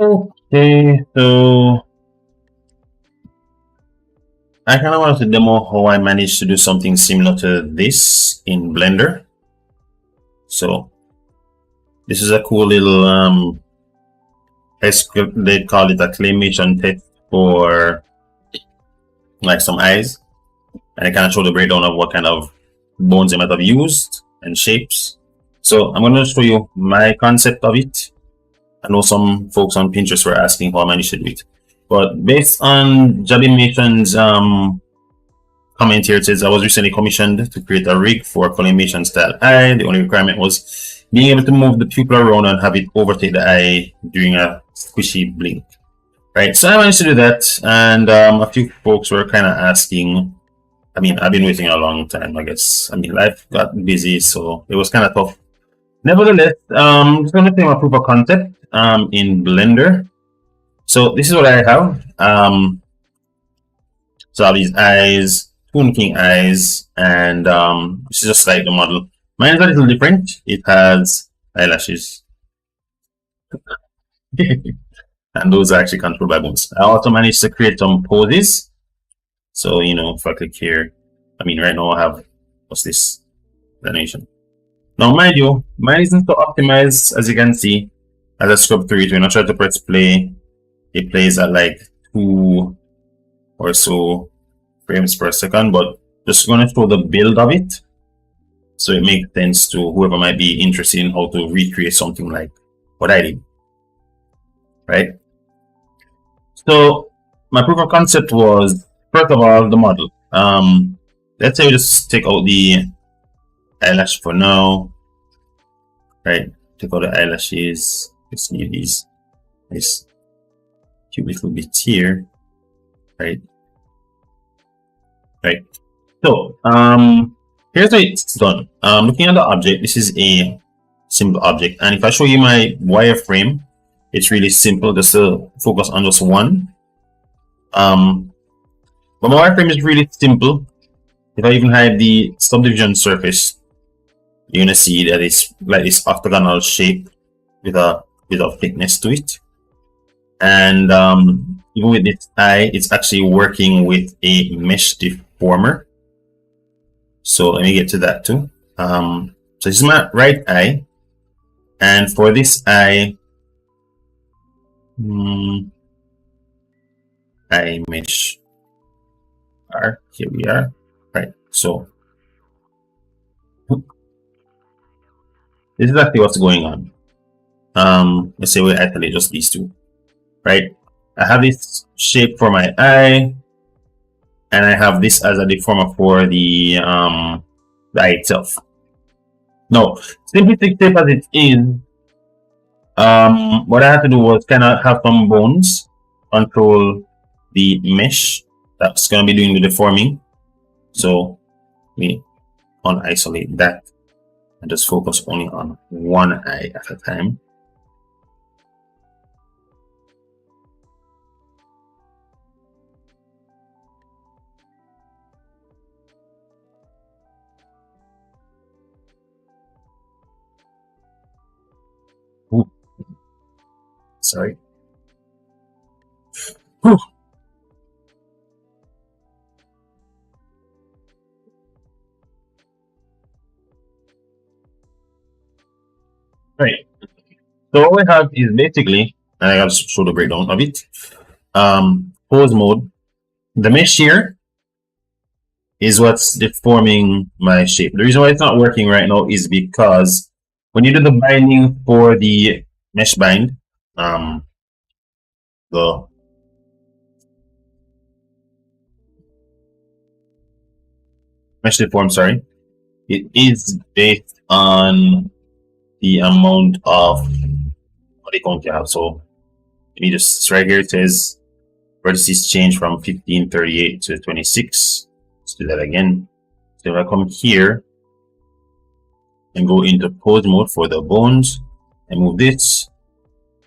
Okay, so I kind of wanted to demo how I managed to do something similar to this in Blender. So this is a cool little they call it a claymation test for like some eyes, and I kind of show the breakdown of what kind of bones they might have used and shapes. So I'm going to show you my concept of it. I know some folks on Pinterest were asking how I managed to do it, but based on Jabimation's comment here, it says I was recently commissioned to create a rig for Claymation style eye. The only requirement was being able to move the pupil around and have it overtake the eye during a squishy blink. Right, so I managed to do that, and a few folks were kind of asking. I mean, I've been waiting a long time, I guess. I mean, life got busy, so it was kind of tough. Nevertheless, I'm just going to play my proof of concept in Blender. So this is what I have. So I have these eyes, two looking eyes, and this is just like the model. Mine is a little different. It has eyelashes. And those are actually controlled by bones. I also managed to create some poses. So, you know, if I click here, I mean, right now I have, what's this? Animation. Now, mind you, mine isn't so optimized, as you can see. As I scrub through it, when I try to press play, it plays at like 2 or so frames per second, but just going to show the build of it. So it makes sense to whoever might be interested in how to recreate something like what I did. Right? So my proof of concept was, first of all, the model. Let's say we just take out the eyelash for now. Right? Take out the eyelashes. Just need these nice cute little bits here. Right? Right. So here's how it's done. Looking at the object, this is a simple object, and if I show you my wireframe, it's really simple just to focus on just one. But my wireframe is really simple. If I even hide the subdivision surface, you're gonna see that it's like this octagonal shape with a bit of thickness to it. And even with this eye, it's actually working with a mesh deformer. So let me get to that too. So this is my right eye, and for this eye, eye mesh R. Here we are. Right. So this is actually what's going on. Let's say we isolate just these two. Right. I have this shape for my eye, and I have this as a deformer for the eye itself. Now, simplistic shape as it is, what I had to do was kind of have some bones control the mesh that's going to be doing the deforming. So we unisolate that and just focus only on one eye at a time. Ooh. Sorry. Ooh. Right. So what we have is basically, and I have to show the breakdown of it. Pose mode. The mesh here is what's deforming my shape. The reason why it's not working right now is because when you do the binding for the mesh bind, the mesh deform, sorry, it is based on the amount of body count you have. So let me just right here, it says vertices change from 1538 to 26. Let's do that again. So if I come here and go into pose mode for the bones and move this,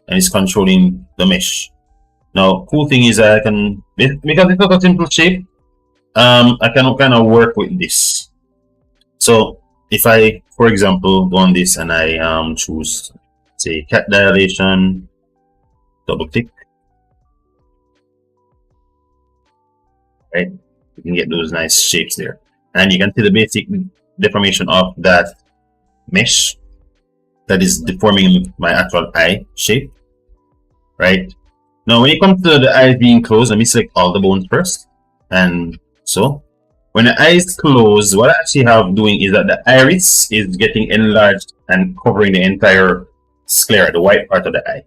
and it's controlling the mesh. Now, cool thing is I can, because it's not a simple shape, I can kind of work with this. So if I, for example, go on this and I choose, say, cat dilation, double click, right? You can get those nice shapes there. And you can see the basic deformation of that mesh that is deforming my actual eye shape, right? Now, when it comes to the eyes being closed, let me select all the bones first. And so, when the eye is closed, what I actually have doing is that the iris is getting enlarged and covering the entire sclera, the white part of the eye.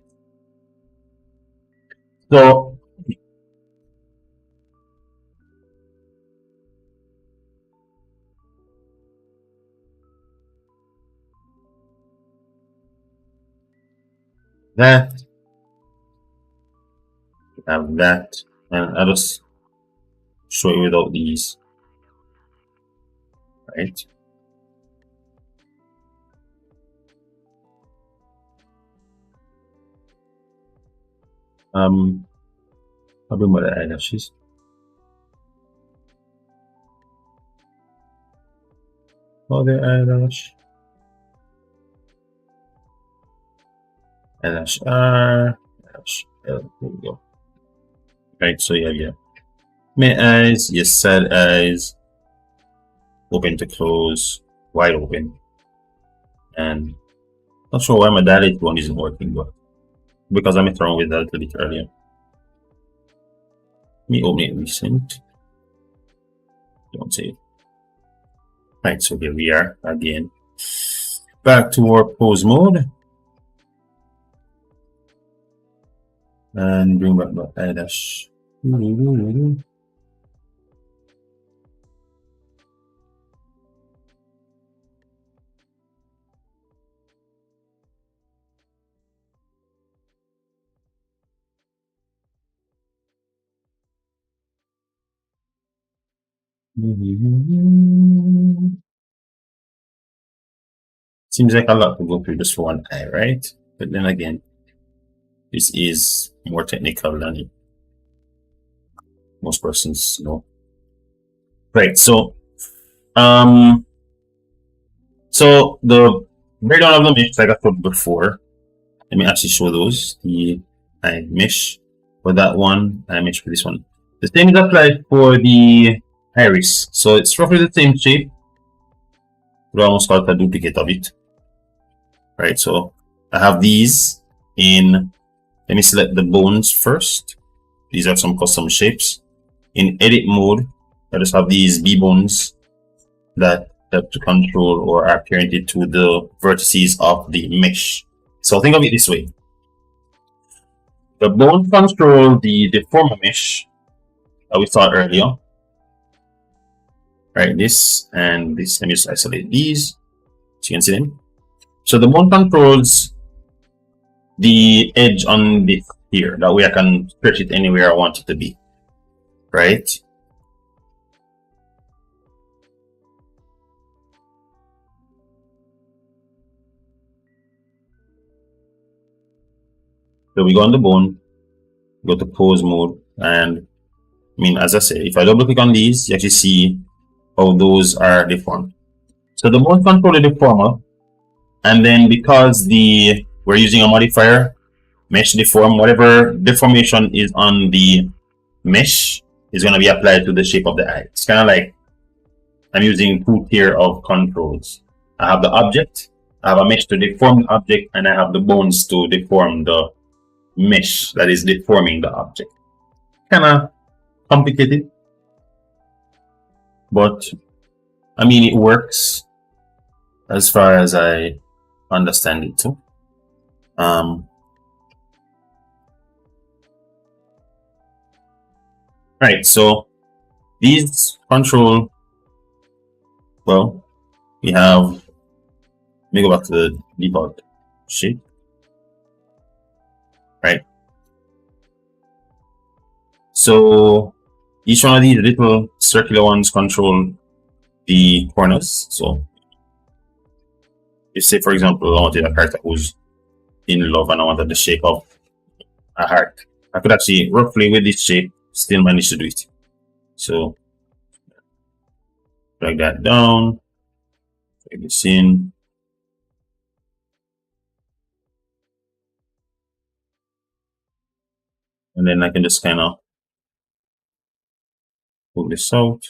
So, that, have that, and I'll just show you without these, right? I'll bring my eyelashes. Oh, the eyelash. Eyelash R. Eyelash L. There we go. Right, so yeah. Main eyes, yes, side eyes. Open to close, wide open. And not sure why my dilate one isn't working, but because I messed around with that a little bit earlier. Let me open it recent. Don't say it. Right, so here we are again. Back to our pose mode. And bring back the eyelash. Seems like a lot to go through just for one eye, right? But then again, this is more technical than most persons know. Right, so so the breakdown of the mesh, like I thought before, let me actually show those. The eye mesh for that one, eye mesh for this one. The same is applied for the iris. So it's roughly the same shape. We almost call it a duplicate of it. Right, so I have these in, let me select the bones first. These are some custom shapes. In edit mode, I just have these B bones that help to control or are parented to the vertices of the mesh. So think of it this way. The bones control the deformer mesh that we saw earlier. Right, this and this. Let me just isolate these so you can see them. So the bone controls the edge on this here. That way I can stretch it anywhere I want it to be. Right? So we go on the bone, go to pose mode, and I mean, as I said, if I double click on these, you actually see how those are deformed. So the bone control the deformer, and then because we're using a modifier, mesh deform, whatever deformation is on the mesh is going to be applied to the shape of the eye. It's kind of like I'm using two tier of controls. I have the object, I have a mesh to deform the object, and I have the bones to deform the mesh that is deforming the object. Kind of complicated, but I mean, it works as far as I understand it too. Right, so these control, well, we have, let me go back to the default shape. Right. So each one of these little circular ones control the corners. So if, say, for example, I wanted a character who's in love and I wanted the shape of a heart, I could actually roughly with this shape still manage to do it. So drag that down, drag this in. And then I can just kind of pull this out,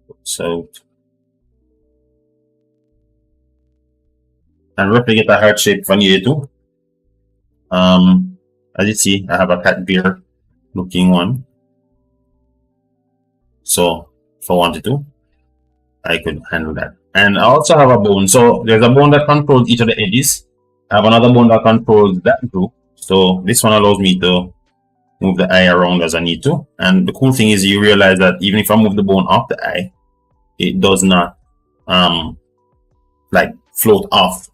pull this out, and roughly get a heart shape if I needed to. As you see, I have a cat bear looking one. So if I wanted to, I could handle that. And I also have a bone. So there's a bone that controls each of the edges. I have another bone that controls that group. So this one allows me to move the eye around as I need to. And the cool thing is you realize that even if I move the bone off the eye, it does not like float off.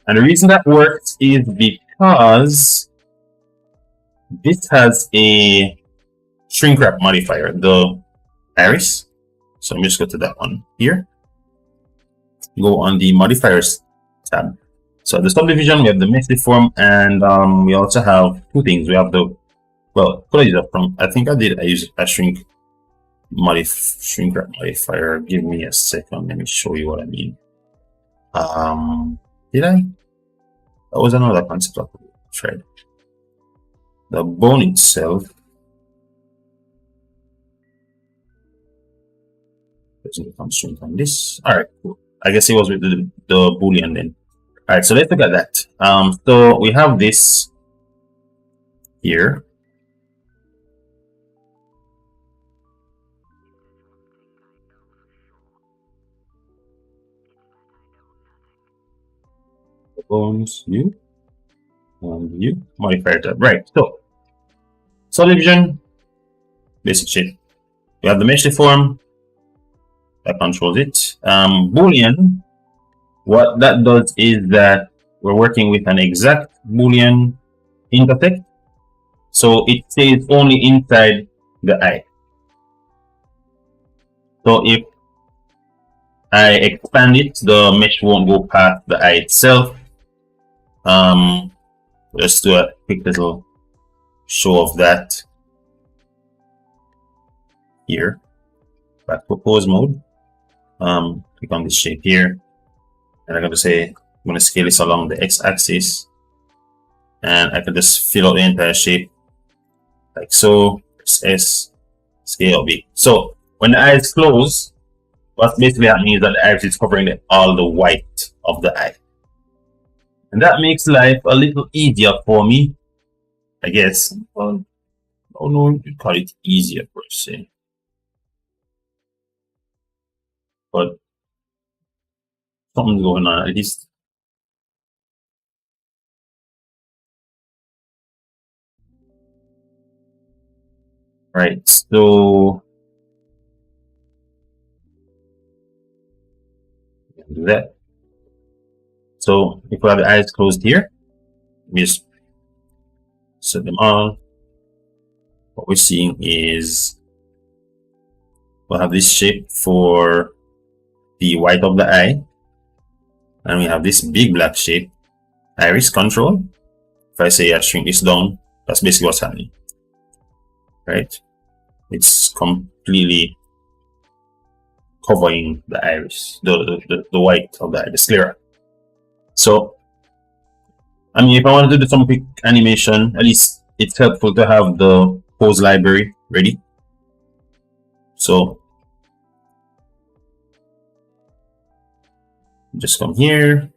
And the reason that works is because this has a shrink wrap modifier, the iris. So let me just go to that one here. Go on the modifiers tab. So the subdivision, we have the mesh deform, and we also have two things. We have the, well, could I use that from? I think I used a shrink wrap modifier. Give me a second. Let me show you what I mean. Did I? That was another concept I tried. The bone itself doesn't become shrink on this. All right, cool. I guess it was with the boolean then. All right, so let's look at that. So we have this here. The bones, you, and you, modifier tab. Right, so subdivision, basic shape. We have the mesh deform that controls it. Boolean, what that does is that we're working with an exact Boolean intersect. So it stays only inside the eye. So if I expand it, the mesh won't go past the eye itself. Let's do a quick little show of that here. Back to pose mode. Click on this shape here, and I'm going to say I'm going to scale this along the x-axis, and I can just fill out the entire shape like so. Press S, scale B. So when the eyes close, what's basically happening is that the iris is covering all the white of the eye, and that makes life a little easier for me, I guess. Well, I don't know if you call it easier per se, but something's going on at least. Right, so do that. So if we have the eyes closed here, we just set them on. What we're seeing is we'll have this shape for the white of the eye, and we have this big black shape, iris control. If I say I shrink this down, that's basically what's happening, right? It's completely covering the iris, the white of the eye, the sclera. So, I mean, if I want to do some quick animation, at least it's helpful to have the pose library ready. So, just come here.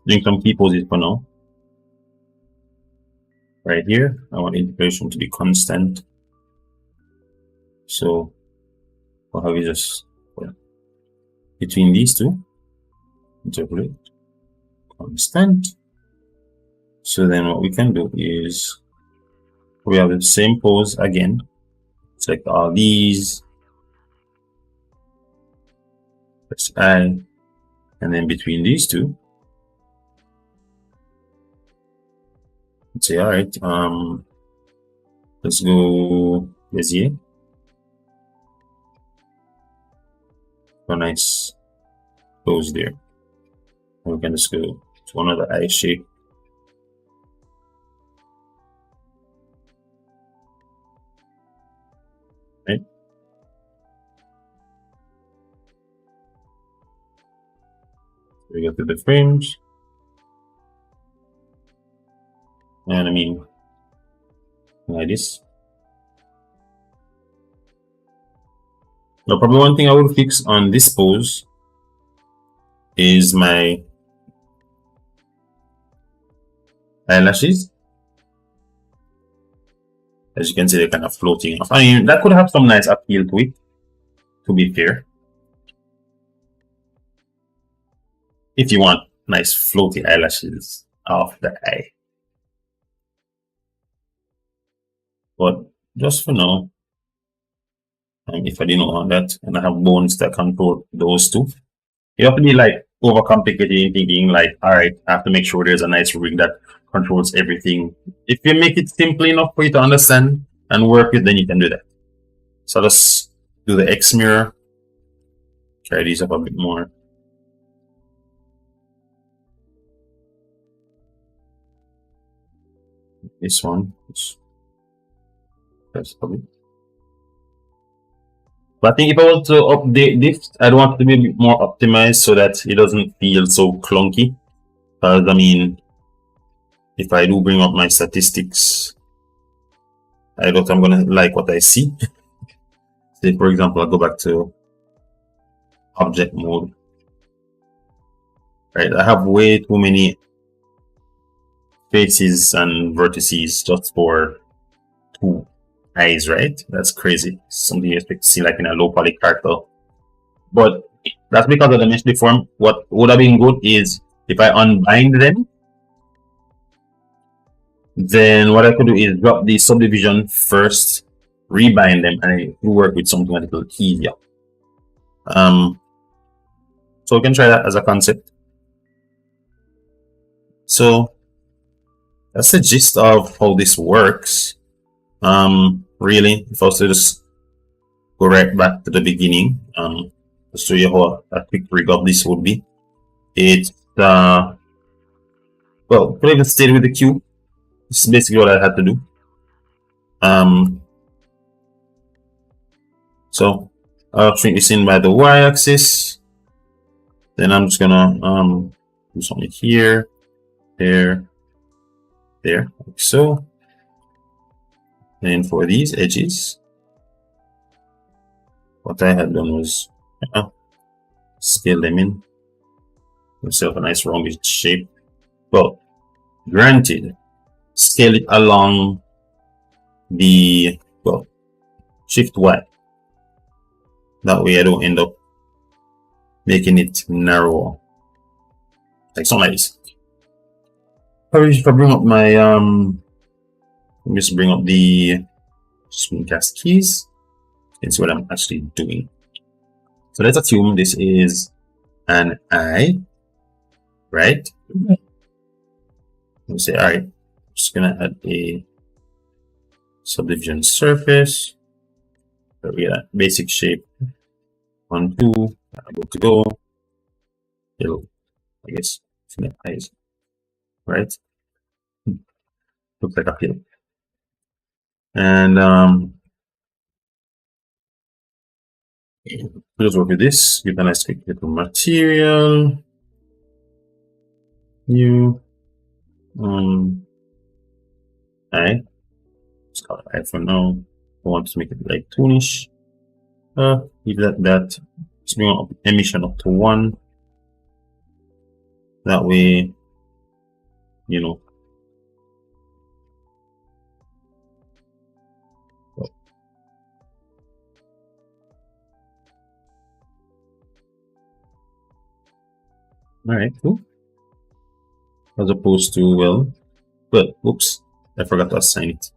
Doing some key poses for now. Right here, I want integration to be constant. So we'll have it just between these two, interpolate, constant. So then what we can do is we have the same pose again. Select all these, press I, and then between these two, let's say, all right, let's go Bezier. A nice pose there. And we can just go to another eye shape we go to the frames. And I mean, like this. Now, probably one thing I would fix on this pose is my eyelashes. As you can see, they're kind of floating off. I mean, that could have some nice appeal to it, to be fair. If you want nice floaty eyelashes off the eye. But just for now, if I didn't want that, and I have bones that control those two, you have to be like overcomplicated thinking like, all right, I have to make sure there's a nice rig that controls everything. If you make it simple enough for you to understand and work with, then you can do that. So let's do the X mirror. Try these up a bit more. This one. That's probably. But I think if I want to update this, I'd want it to be a bit more optimized so that it doesn't feel so clunky. Because I mean, if I do bring up my statistics, I don't I'm gonna like what I see. Say for example, I go back to object mode. Right, I have way too many faces and vertices just for 2 eyes, right? That's crazy. Something you expect to see like in a low poly character. But that's because of the mesh deform. What would have been good is if I unbind them, then what I could do is drop the subdivision first, rebind them, and I will work with something a little easier. So we can try that as a concept. So that's the gist of how this works. Really, if I was to just go right back to the beginning, to show you how a quick rig of this would be. It's well, could even stay with the cube. This is basically what I had to do. So I'll shrink this in by the y-axis. Then I'm just gonna do something here, there, like so. And for these edges, what I had done was scale them in. Myself a nice rounded shape. Well, granted, scale it along the shift Y. That way I don't end up making it narrower. Like something like this. Probably if I bring up my just bring up the screencast keys and see what I'm actually doing. So let's assume this is an eye, right? We'll say, all right, I'm just gonna add a subdivision surface. So we get a basic shape. 1, 2, good to go. It'll, I guess, eyes, right? Looks like a pill. And we'll just work with this. Give a nice quick little material. New eye. Let's call it eye for now. I want to make it like toonish. Leave that. Let's bring up emission up to 1. That way, you know. Alright, cool. As opposed to, well, oops, I forgot to assign it.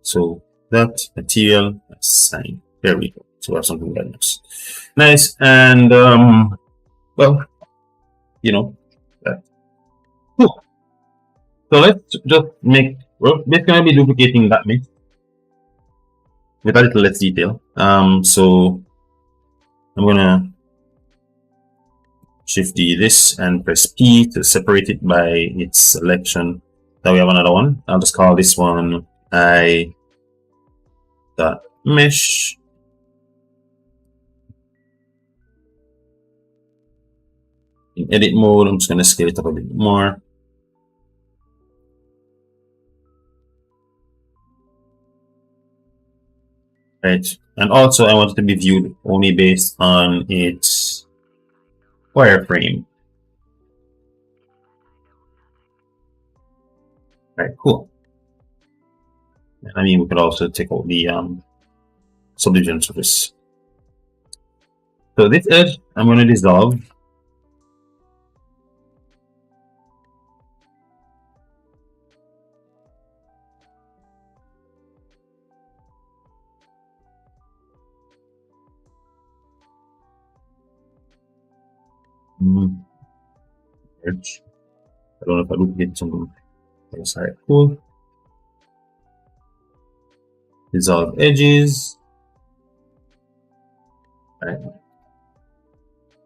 So that material assign. There we go. So we have something that looks nice. And well, you know that. Cool. So let's just make, well, basically I'll be duplicating that mesh with a little less detail. So I'm gonna Shift D this and press P to separate it by its selection. Now we have another one. I'll just call this one I dot mesh. In edit mode, I'm just going to scale it up a bit more. Right. And also I want it to be viewed only based on its wireframe. Right, cool. And I mean, we could also take out the subdivision surface. So this edge, I'm going to dissolve. Edge. I don't know if I duplicate something. Yes, alright, cool. Dissolve edges. Alright.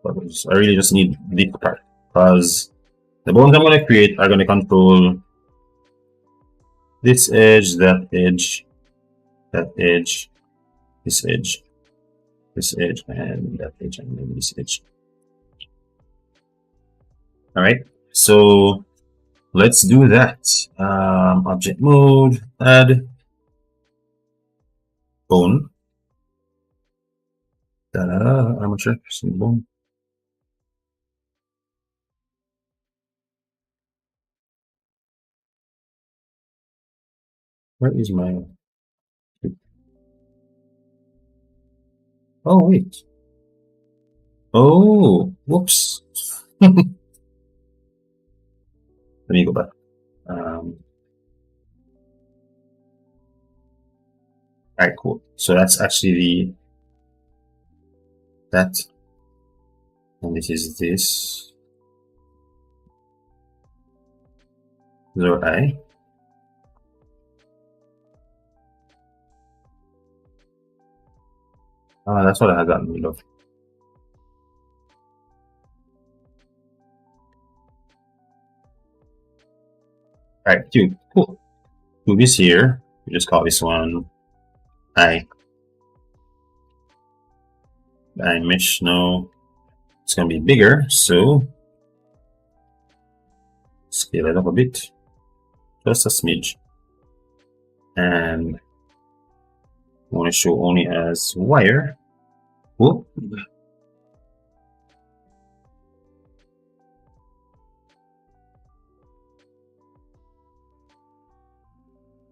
I really just need this part because the bones I'm going to create are going to control this edge, that edge, that edge, this edge, this edge, and that edge, and then this edge. Alright, so let's do that. Object mode, add bone. Armature, bone. Where is my... Oh, wait. Oh, whoops. Let me go back. Alright, cool. So that's actually the... that. And this is this. 0i. That's what I got in the middle of. Alright, dude, cool. Move this here. We just call this one I mesh. No, it's gonna be bigger, so scale it up a bit, just a smidge, and I want to show only as wire. Cool.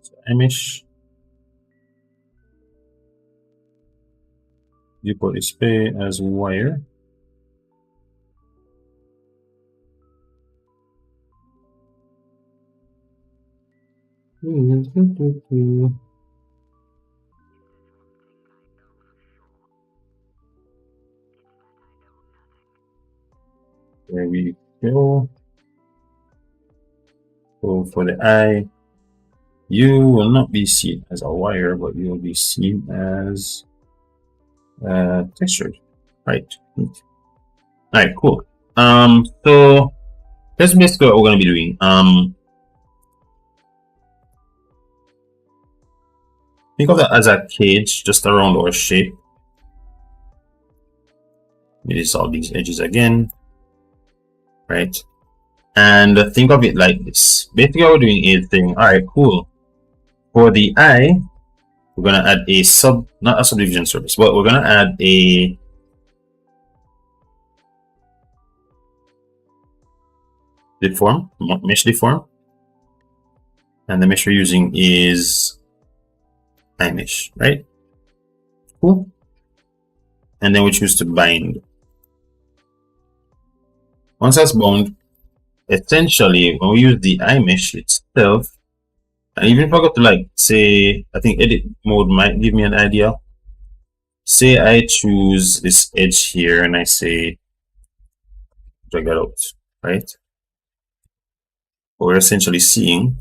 So image viewport display as wire. There we go. So for the eye, you will not be seen as a wire, but you will be seen as textured. Right. Neat. All right. Cool. So that's basically what we're going to be doing. Think of that as a cage, just a round or shape. Maybe solve these edges again, right? And think of it like this. Basically, what we're doing is saying, all right, cool. For the eye, we're gonna add a not a subdivision surface, but we're gonna add a deform, mesh deform, and the mesh we're using is iMesh, right? Cool. And then we choose to bind. Once that's bound, essentially, when we use the iMesh itself, and even if I go to like say, I think edit mode might give me an idea. Say I choose this edge here and I say drag it out, right? What we're essentially seeing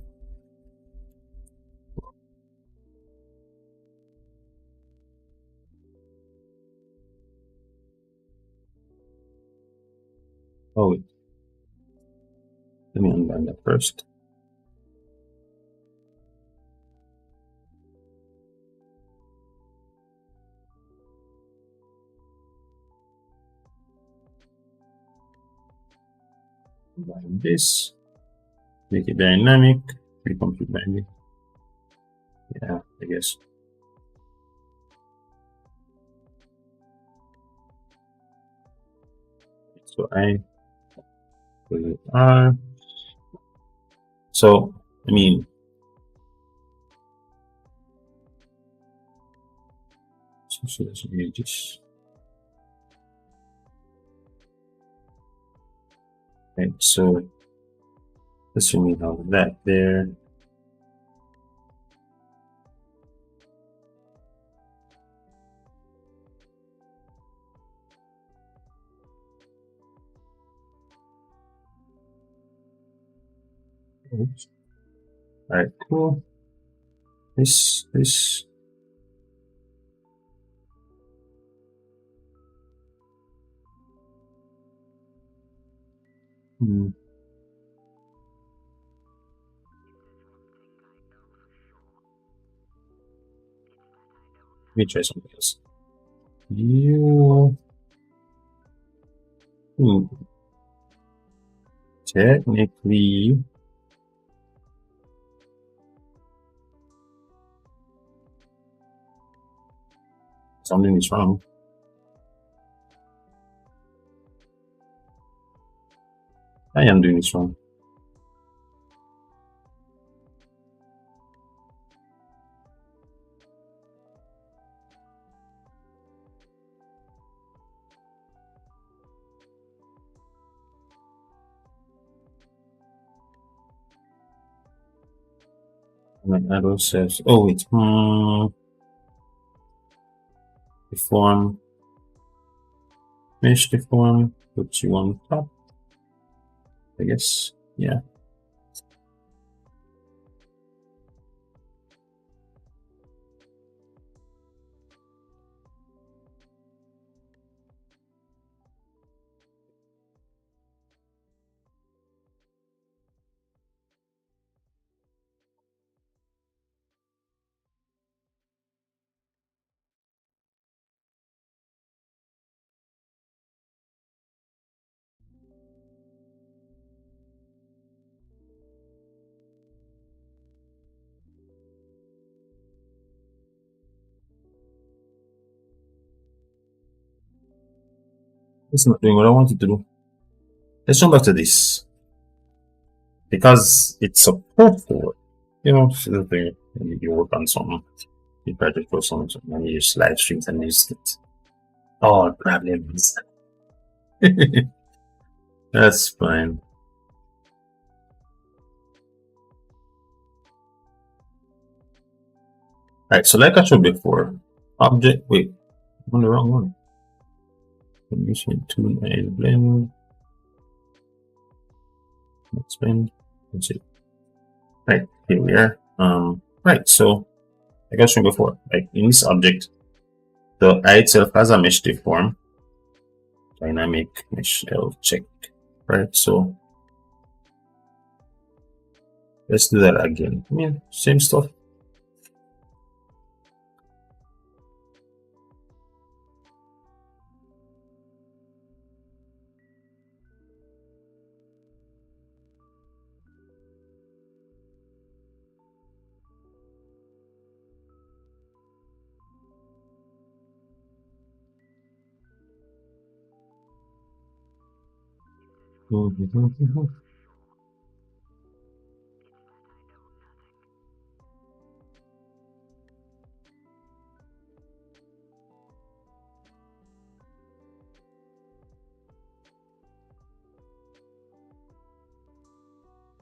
wait. Let me unbind that first. like this. Make it dynamic. Recompute binding. Yeah, I guess. So I put it R. So I mean, so let's do this. Right, so let's remove all of that there. Oops. All right, cool. This. Hmm. Let me try something else. You. Technically, something is wrong. I am doing this wrong. My arrow says, oh wait, deform, mesh deform, put you on top, I guess, yeah. It's not doing what I wanted to do. Let's jump back to this. Because it's supposed to work. You know, the thing, when you work on something, you try to put something, and you use live streams and use it. All problems. That's fine. Alright, so like I showed before, object, wait, I'm on the wrong one. Condition 2 and blend. Let's blend. That's it. Right, here we are. Right, so like I showed before, like in this object, the eye itself has a mesh deform. Dynamic mesh L check. Right, so let's do that again. I mean, same stuff.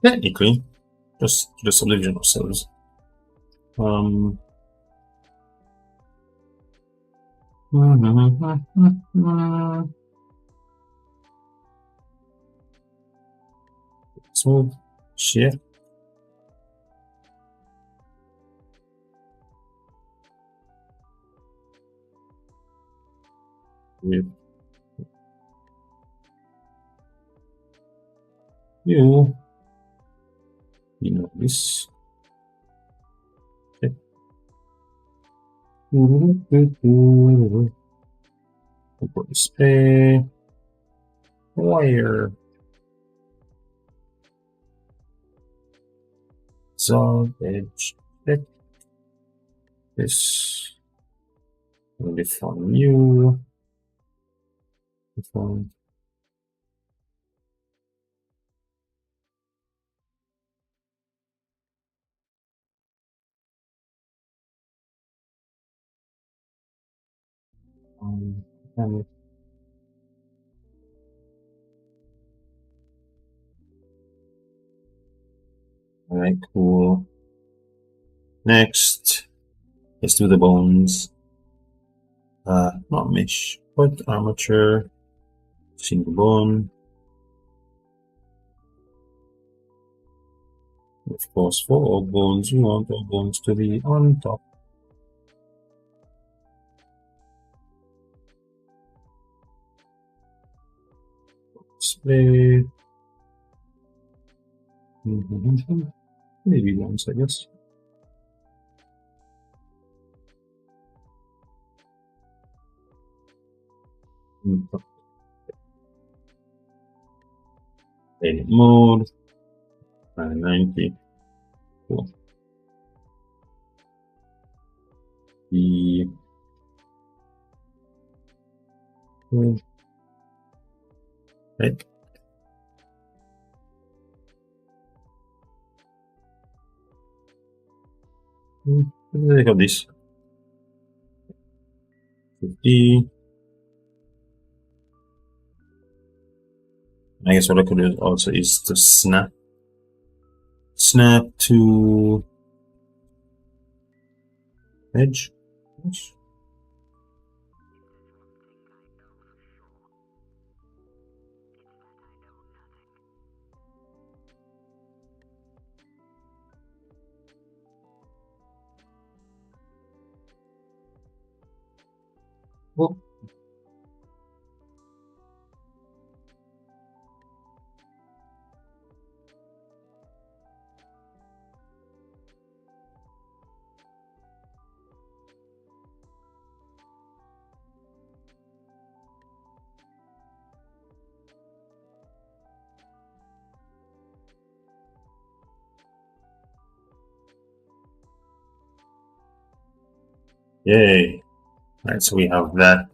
Technically, just the subdivision of cells. Smooth shift. With you know this. Okay. Display wire. Resolve edge check. This will be for new. Define. And all right, cool. Next, let's do the bones. Not mesh, but armature. Single bone. Of course, for all bones, we want all bones to be on top. Display. Maybe once, I guess. Edit mode. 990. Cool. The right. What do they have this? 50. I guess what I could do also is to snap to edge. Well, yay. Right, so we have that.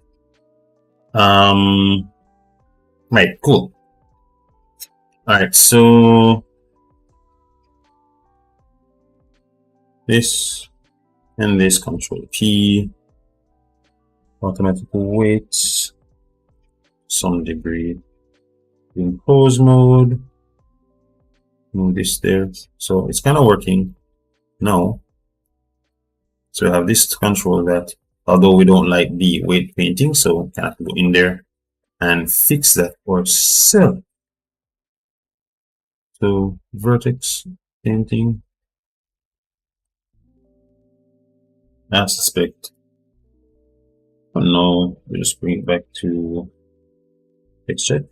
Right, cool. Alright, so this and this, Control P, automatic weights, some degree, impose mode, move this there. So it's kind of working now. So we have this to control that, although we don't like the weight painting, so we can go in there and fix that ourselves. So vertex painting, aspect. But no, we just bring it back to texture.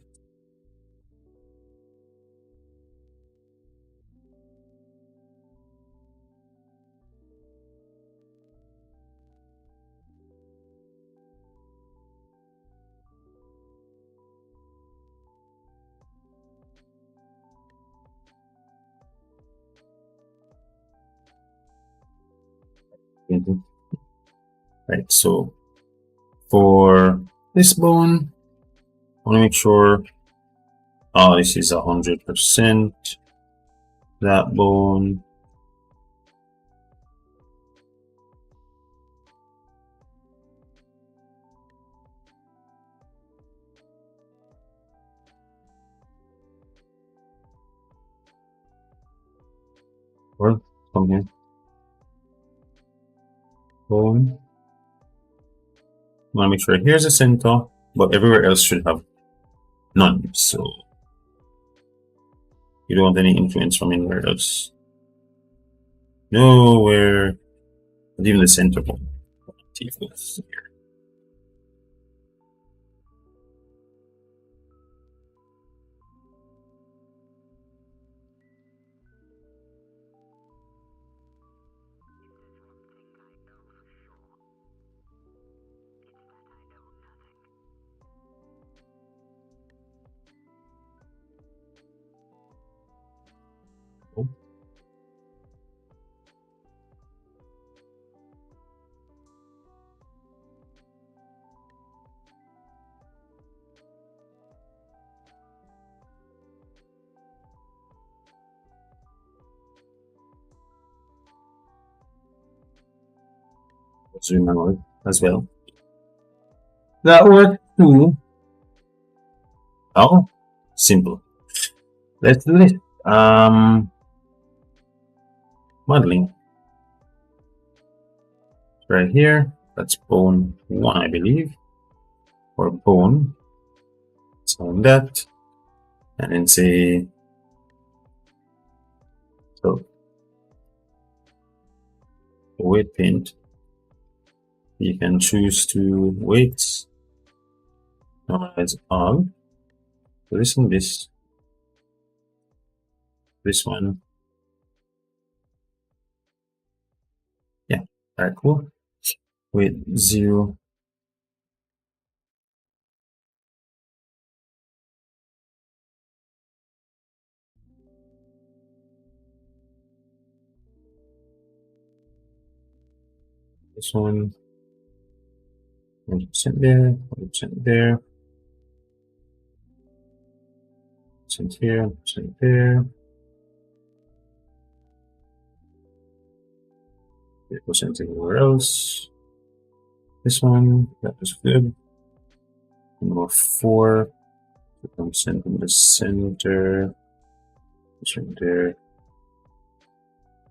Right, so for this bone, I want to make sure this is 100%. That bone. Or from here. Bone. I want to make sure here's the center, but everywhere else should have none. So you don't want any influence from anywhere else. Nowhere. Not even the center bone. Here. zoom out as well. That works too. Oh, simple. Let's do this. Modeling. Right here. That's bone 1, I believe. Or bone. So on that. And then say so weight paint. You can choose to weight normalize all. So this and this one. Yeah, alright, cool. Weight 0. This one 100% there, 100% there, 100% here, 100% there, 8% everywhere else. This one, that was good. Number 4, 2% in the center, percent there.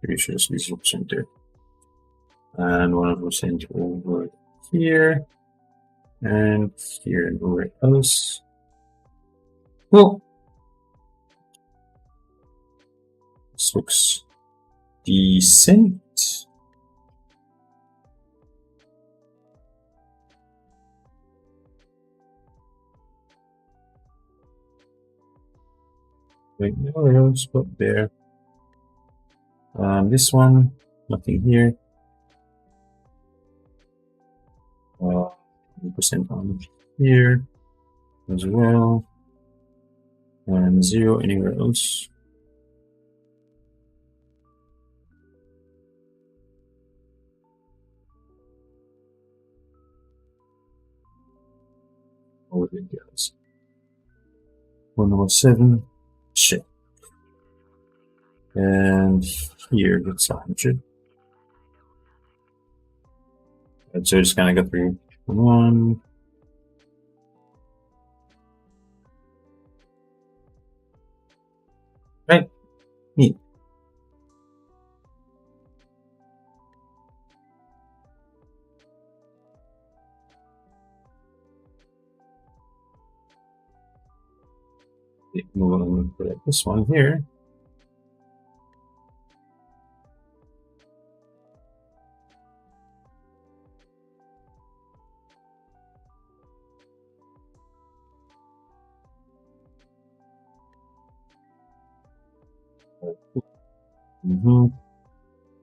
Maybe should just be 0% there. And 100% over here. And here and everywhere else. Cool. This looks decent. Right now, else but there. This one, nothing here. 100% on here as well, and 0 anywhere else. Oh, it goes. 107. Shit. And here it's 100. And so just kind of go through 1. Right. Neat. Move on to this one here.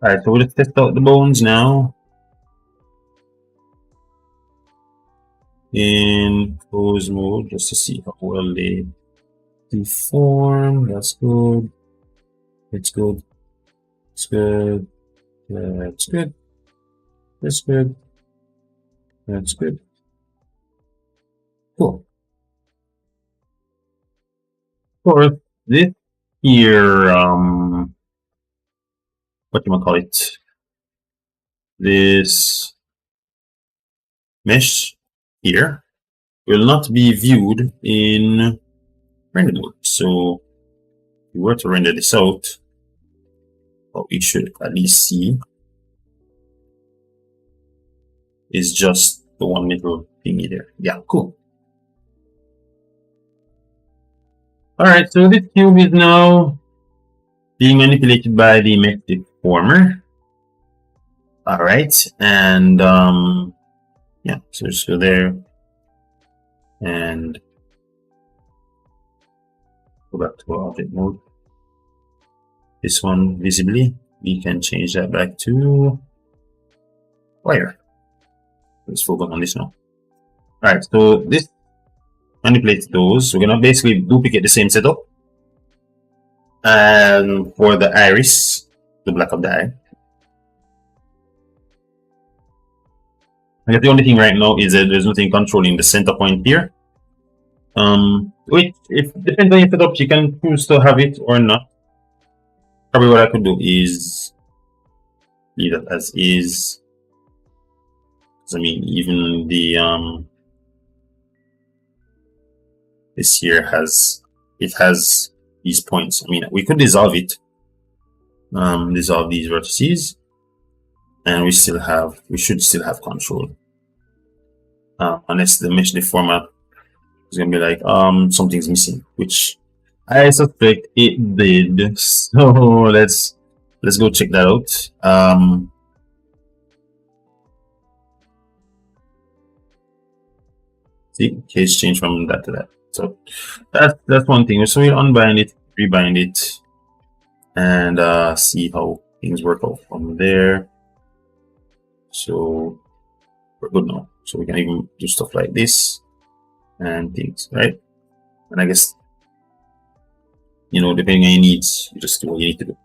Alright, so let's test out the bones now. In pose mode, just to see how well they deform. That's good. It's good. It's good. That's good. That's good. That's good. Cool. For this here, what do you call it? This mesh here will not be viewed in render mode. So if you were to render this out, what we should at least see is just the one little thingy there. Yeah, cool. Alright, so this cube is now being manipulated by the mesh deformer. Alright, and yeah, so just go there and go back to object mode. This one visibly, we can change that back to wire. Let's focus on this now. Alright, so this manipulates those. We're gonna basically duplicate the same setup. And for the iris, the black of the eye. I guess the only thing right now is that there's nothing controlling the center point here. Which, if depends on your setup, you can choose to have it or not. Probably what I could do is leave that as is. I mean, even the this here has these points. I mean, we could dissolve it, dissolve these vertices, and we should still have control. Unless the mesh deformer is gonna be like something's missing, which I suspect it did. So let's go check that out. See, case change from that to that. So that's one thing. So we'll unbind it, rebind it, and see how things work out from there. So we're good now. So we can even do stuff like this and things, right? And I guess, you know, depending on your needs, you just do what you need to do.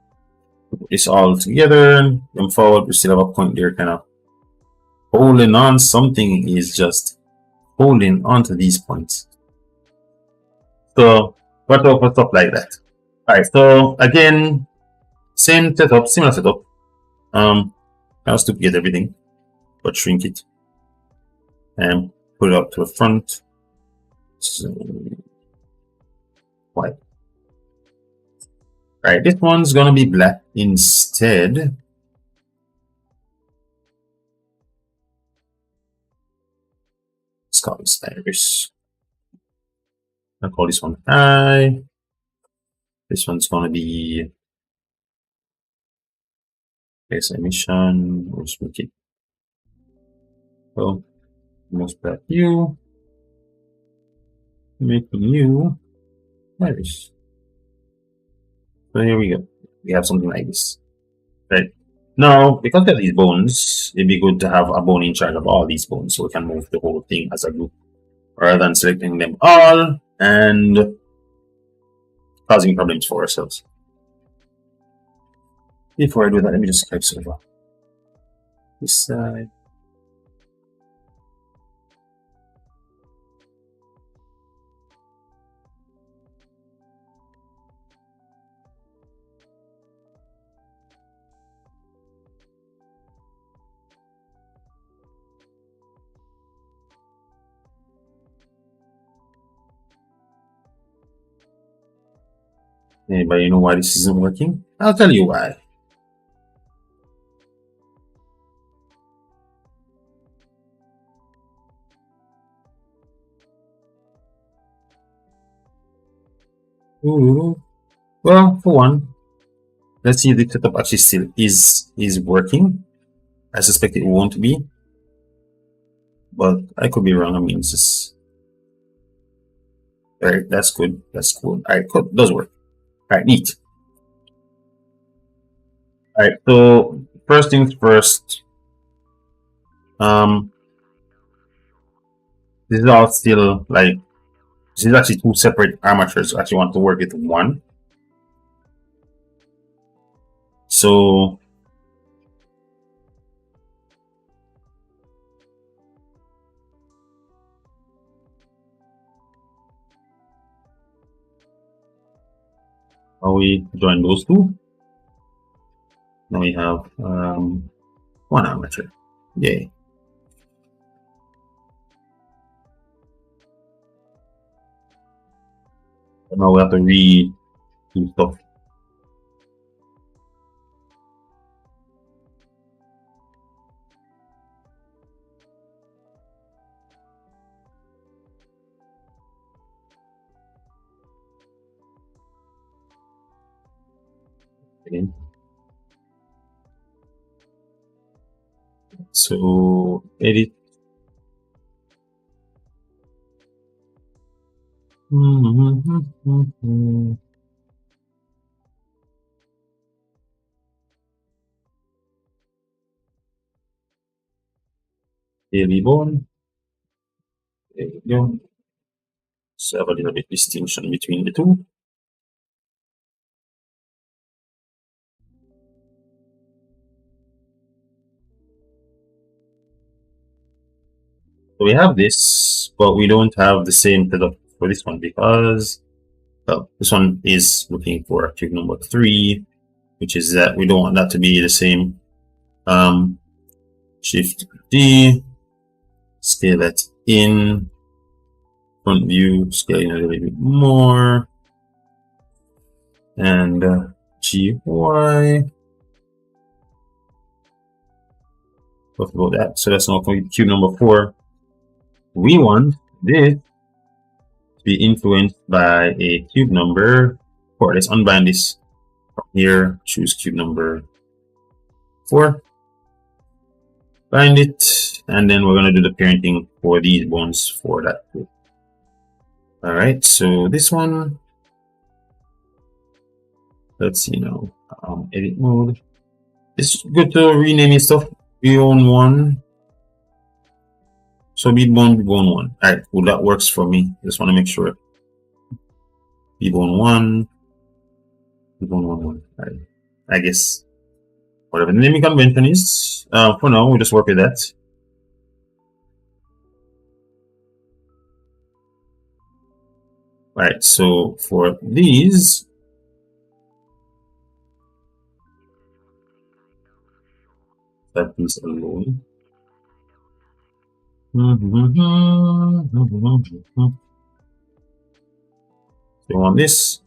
Put this all together, going forward, we still have a point there kind of holding on. Something is just holding on to these points. So watch out for stuff like that. Alright, so again, same setup, similar setup. Kind of duplicate everything, but shrink it and put it up to the front. So, white. Alright, this one's gonna be black instead. Let's call this iris. I'll call this one I. This one's gonna be emission. We'll just make it. So most black you. Making you iris. So here we go. We have something like this. Right. Now, because of these bones, it'd be good to have a bone in charge of all these bones so we can move the whole thing as a group rather than selecting them all and causing problems for ourselves. Before I do that, let me just type server. This side. Anybody know why this isn't working? I'll tell you why. Ooh. Well, for one, let's see if the setup actually still is working. I suspect it won't be, but I could be wrong. I mean, it's just all right. That's good. That's cool. All right, cool. Does work. All right, neat. All right. So first things first. This is all still like this is actually two separate armatures. So I actually want to work with one. So how we join those two? Now we have one armature. Yay. And now we have to redo stuff. Again. So edit. Daily bone. There we go. So have a little bit distinction between the two. So we have this, but we don't have the same setup for this one because well, this one is looking for trig number 3, which is that we don't want that to be the same. Shift D, scale that in. Front view, scale in a little bit more. And GY. Talk about that. So that's not going to be cube number 4. We want this to be influenced by a cube number 4. Let's unbind this from here. Choose cube number 4. Bind it, and then we're going to do the parenting for these bones for that group. All right, so this one, let's see now, edit mode. It's good to rename your stuff. B1, so B1, B1. All right, well, that works for me. Just want to make sure. B1, B1, 1. All right, I guess whatever the naming convention is, for now, we'll just work with that. All right, so for these, that is alone. So on this,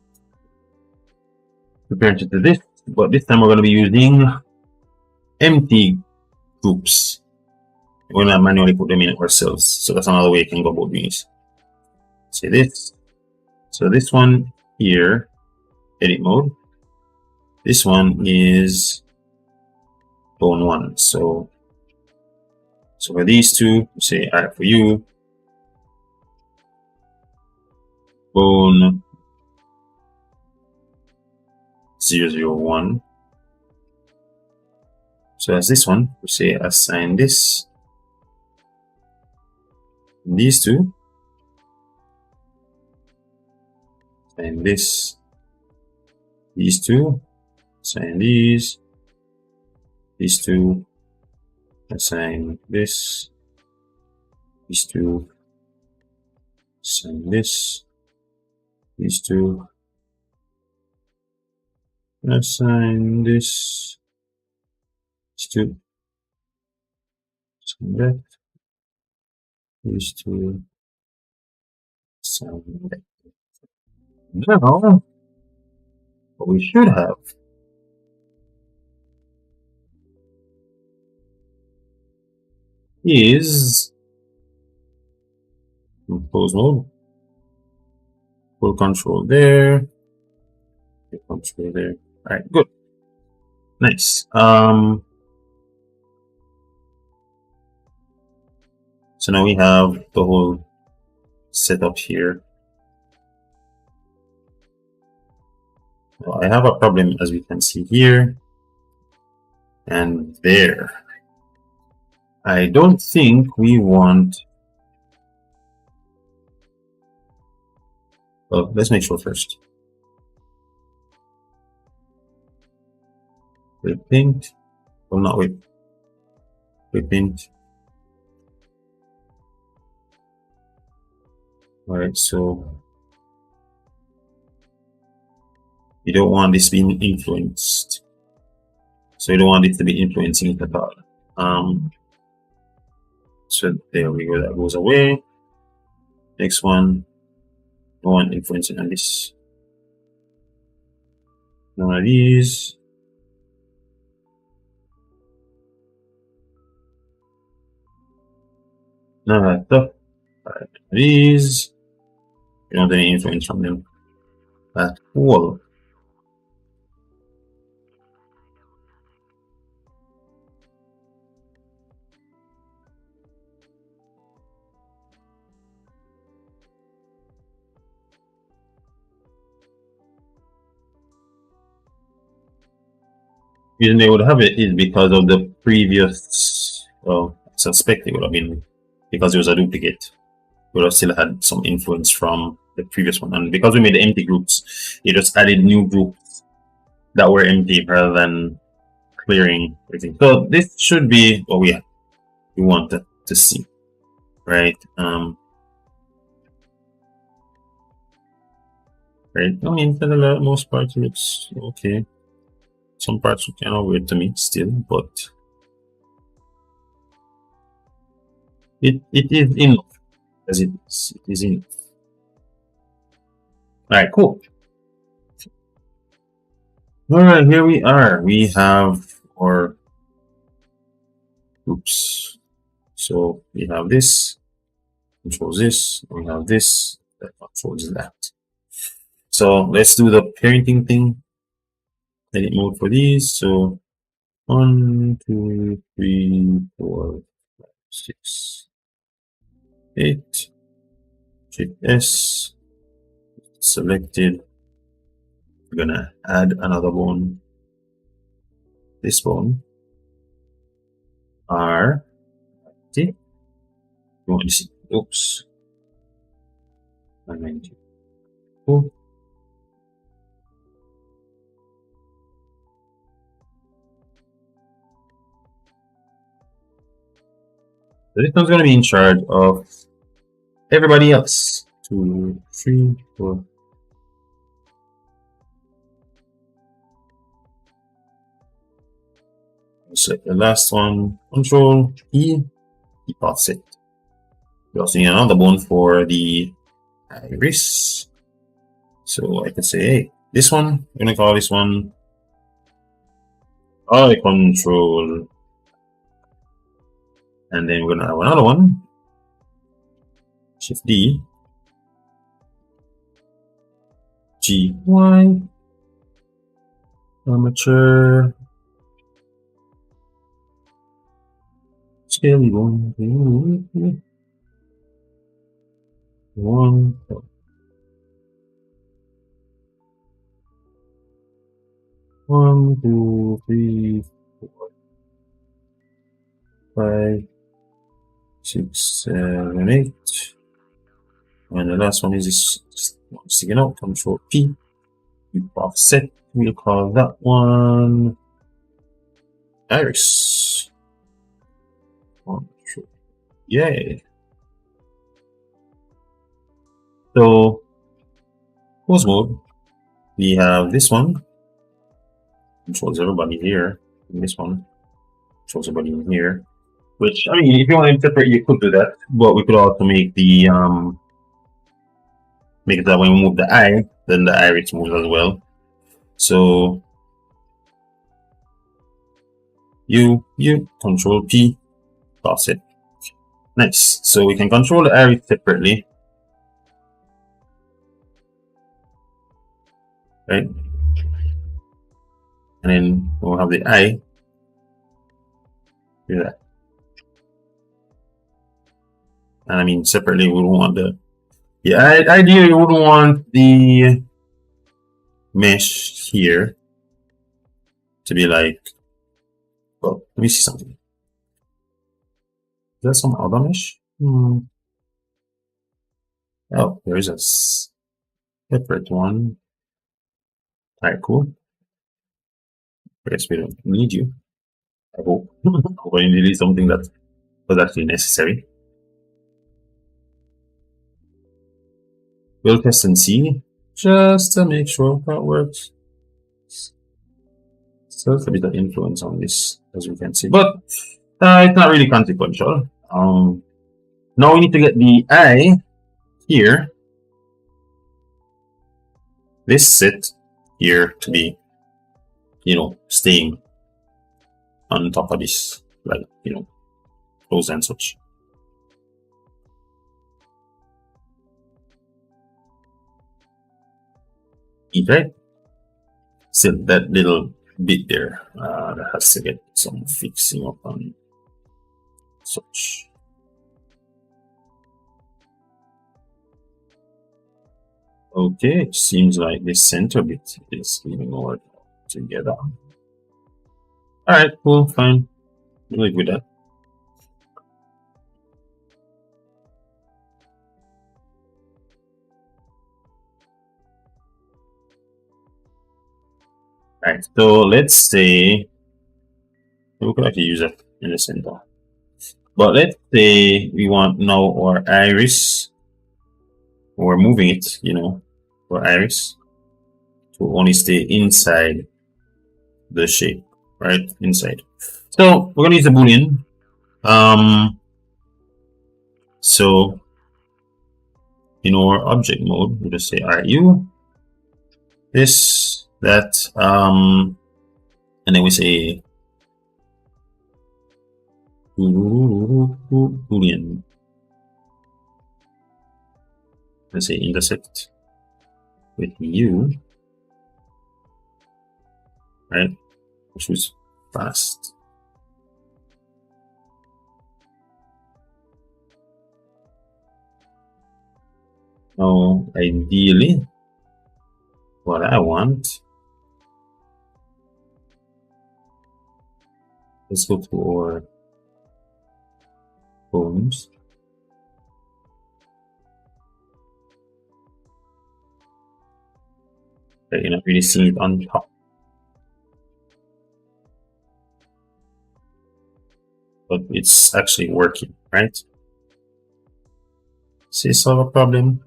compare it to this, but this time we're going to be using empty groups. We're going to manually put them in ourselves. So that's another way you can go about doing this. See this. So this one here, edit mode. This one is bone 1. So for these two, say, all right, for you, bone 001. So as this one, we say assign this, these two, assign this, these two, assign these two, assign this, these two, assign this, these two, assign this, these two, assign that, these two, assign that. Now, what we should have is compose mode, full control there, full control there. All right, good, nice. So now we have the whole setup here. Well, I have a problem, as we can see here and there. I don't think we want. Well, let's make sure first. Repaint. Well, not repaint. All right, so you don't want this being influenced. So you don't want it to be influencing it at all. So there we go, that goes away. Next one, no one influencing on this. None of these. None of that stuff. All right, these. You don't have any influence from them at all. The reason they would have it is because of the previous, well, I suspect it would have been because it was a duplicate. Would have still had some influence from the previous one, and because we made the empty groups, it just added new groups that were empty rather than clearing everything. So this should be what we want to see, right? Right. I mean, for the most part, it looks okay. Some parts are kind of weird to me still, but It is enough as it is. It is enough. Alright, cool. Alright, here we are. We have our oops. So we have this, controls this, we have this, that controls that. So let's do the parenting thing. Edit mode for these. So 1, 2, 3, 4, 5, 6, 8. Shift S. Selected. We're gonna add another bone. This bone. R. See? You want to see? Oops. 190. Cool. So this one's going to be in charge of everybody else. 2, 3, 4. Select the last one. Control E. Keep offset. We also need another bone for the iris. So I can say, hey, this one, I'm going to call this one eye control. And then we're going to have another one. Shift D. G, Y. Armature. Scaly one. 1. 1, 2, 3, 4, 5, 6, 7, 8. And the last one is this one sticking out. Control P. Offset. We'll call that one iris. Control. Yay. So pose mode. We have this one. Controls everybody here. And this one controls everybody in here. Which, I mean, if you want to separate, you could do that. But we could also make the make it that when we move the eye, then the iris moves as well. So you control P, offset. Nice. So we can control the iris separately. Right? And then we'll have the eye. Do that. And I mean, separately, we don't want the. Yeah, ideally, you wouldn't want the mesh here to be like. Well, let me see something. Is there some other mesh? Oh, there is a separate one. Alright, cool. I guess we don't need you. I hope. Hope I need something that was actually necessary. We'll test and see, just to make sure that works. So it's a bit of influence on this, as we can see, but it's not really consequential. Now we need to get the eye here, this set here to be, staying on top of this, like, close and such. Right? Still, that little bit there that has to get some fixing up on such. Okay, it seems like this center bit is getting more together. Alright, cool, fine. We'll live with that. Alright, so let's say we could actually use that in the center. But let's say we want now our iris, we're moving it, for iris to only stay inside the shape, right? Inside. So we're gonna use the boolean. So in our object mode, we just say, are you this, that, and then we say boolean. Let's say intersect with you, right? Which is fast. Now, ideally, what I want, let's go to our poems. You're not really seeing it on top, but it's actually working, right? See, solve a problem.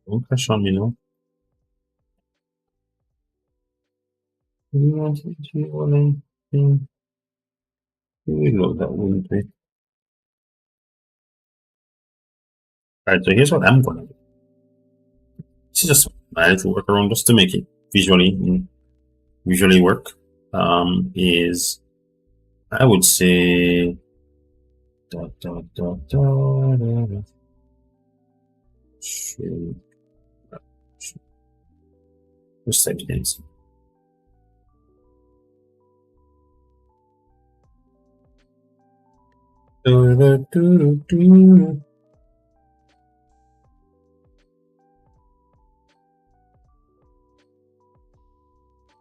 Don't crash on me, no. You want to reload that, wouldn't we? Alright, so here's what I'm gonna do. This is just my little workaround just to make it visually work. Is I would say just type it in.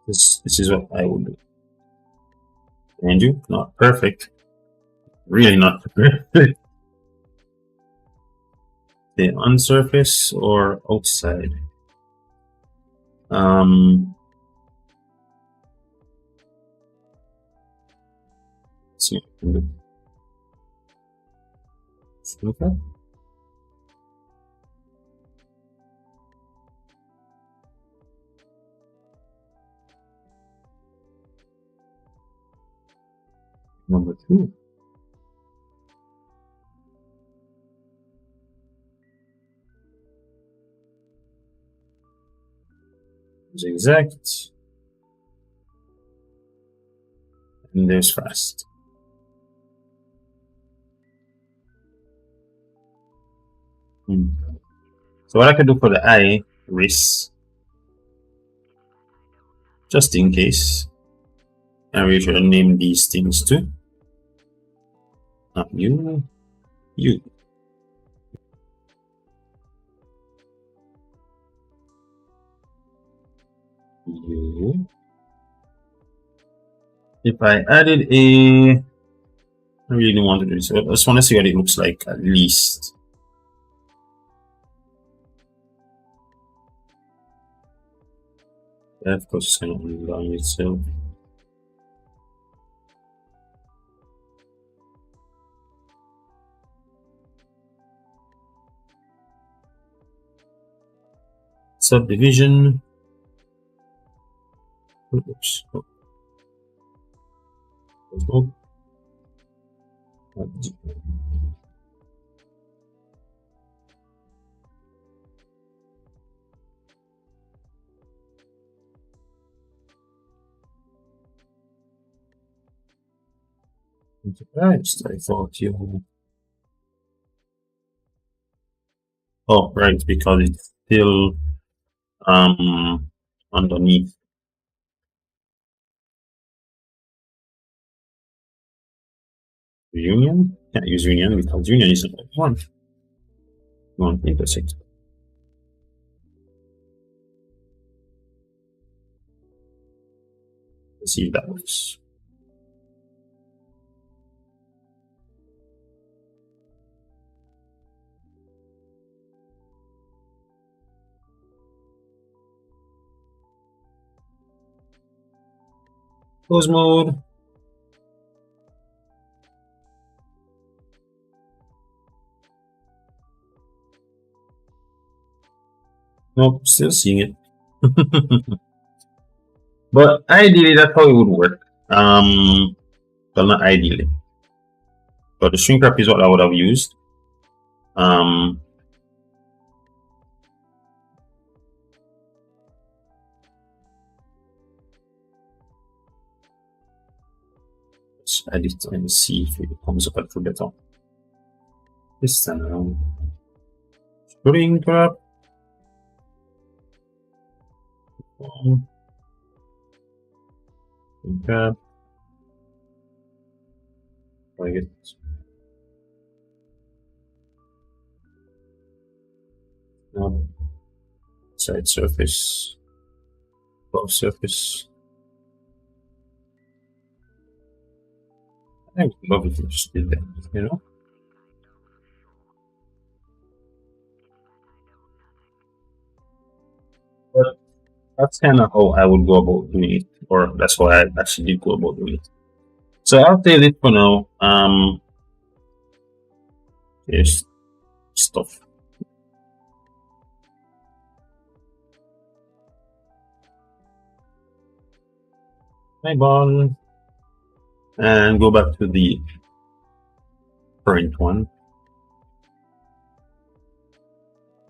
This is what I would do. And you, not perfect. Really not perfect. The on surface or outside. Let's see what I can do. Okay. Number 2. Is exact. And there's fast. So what I can do for the iris, just in case, and we should name these things too. Not you, you. You. If I added I really don't want to do this. I just want to see what it looks like at least. Yeah, of course, it's going to unlearn itself. Subdivision. Oops. Oh. I'm surprised. I thought you. Oh, right, because it's still underneath. Union? Can't use union because union is one. One intersect. Let's see if that works. Close mode. Nope, still seeing it. But ideally, that's how it would work. Well, not ideally. But the shrink wrap is what I would have used. Let's add it and see if it comes up a little better. This time around. Shrink wrap. Shrink wrap. Like it. Side surface, above surface. I think above it just did that, you know. But that's kind of how I would go about doing it, or that's how I actually did go about doing it. So I'll save it for now. Here's stuff. Eyeball. And go back to the current one.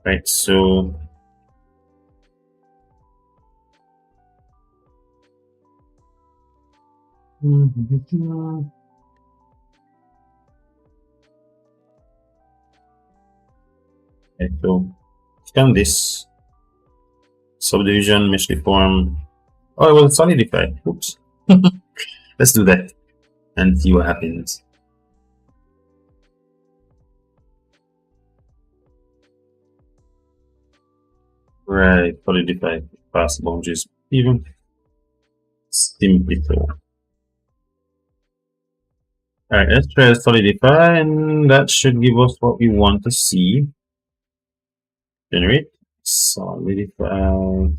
Right, so okay, so scan this subdivision mesh deform. Oh, it will solidify. Oops. Let's do that and see what happens. Right, solidify past boundaries even simply so. Alright, let's try solidify, and that should give us what we want to see. Generate, solidify.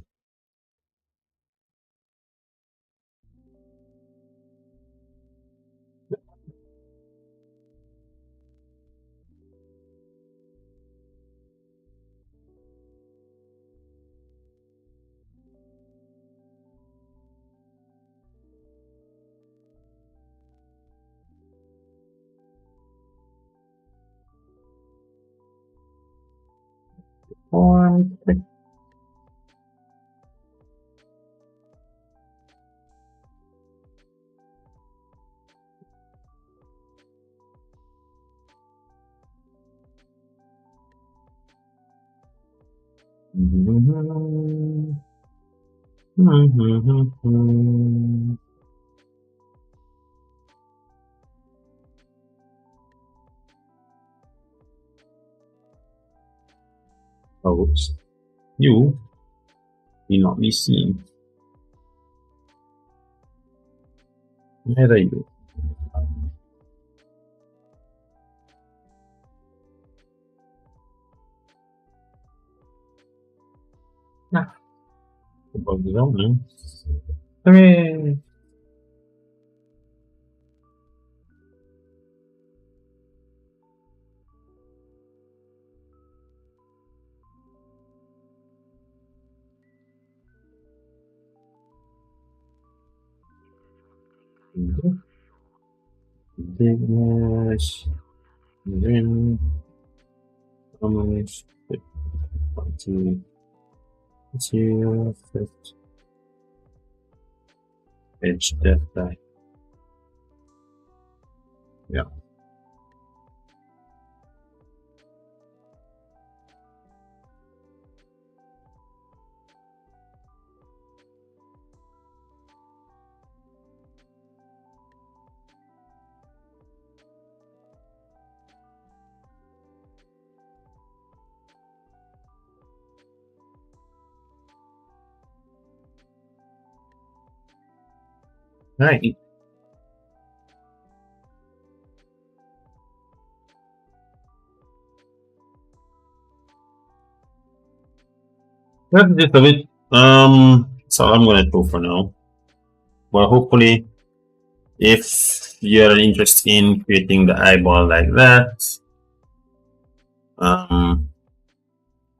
Form. Oops. You will not be seen. Where are you? Ah, above the zone. Hooray! Bigness. Then almost 20. Zero, fifth, edge death die. Yeah. Right. That's just a bit. So I'm gonna go for now. But hopefully, if you're interested in creating the eyeball like that,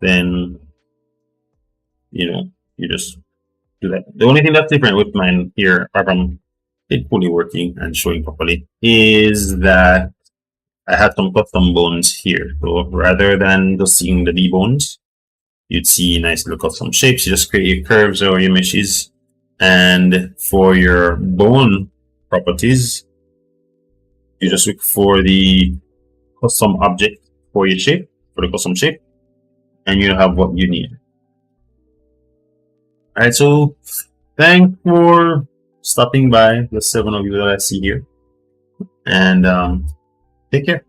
then you know you just do that. The only thing that's different with mine here, apart from it fully working and showing properly is that I had some custom bones here. So rather than just seeing the D bones, you'd see nice little custom shapes. You just create your curves or your meshes. And for your bone properties, you just look for the custom object for your shape, for the custom shape, and you have what you need. Alright, so thanks for stopping by, the 7 of you that I see here. And take care.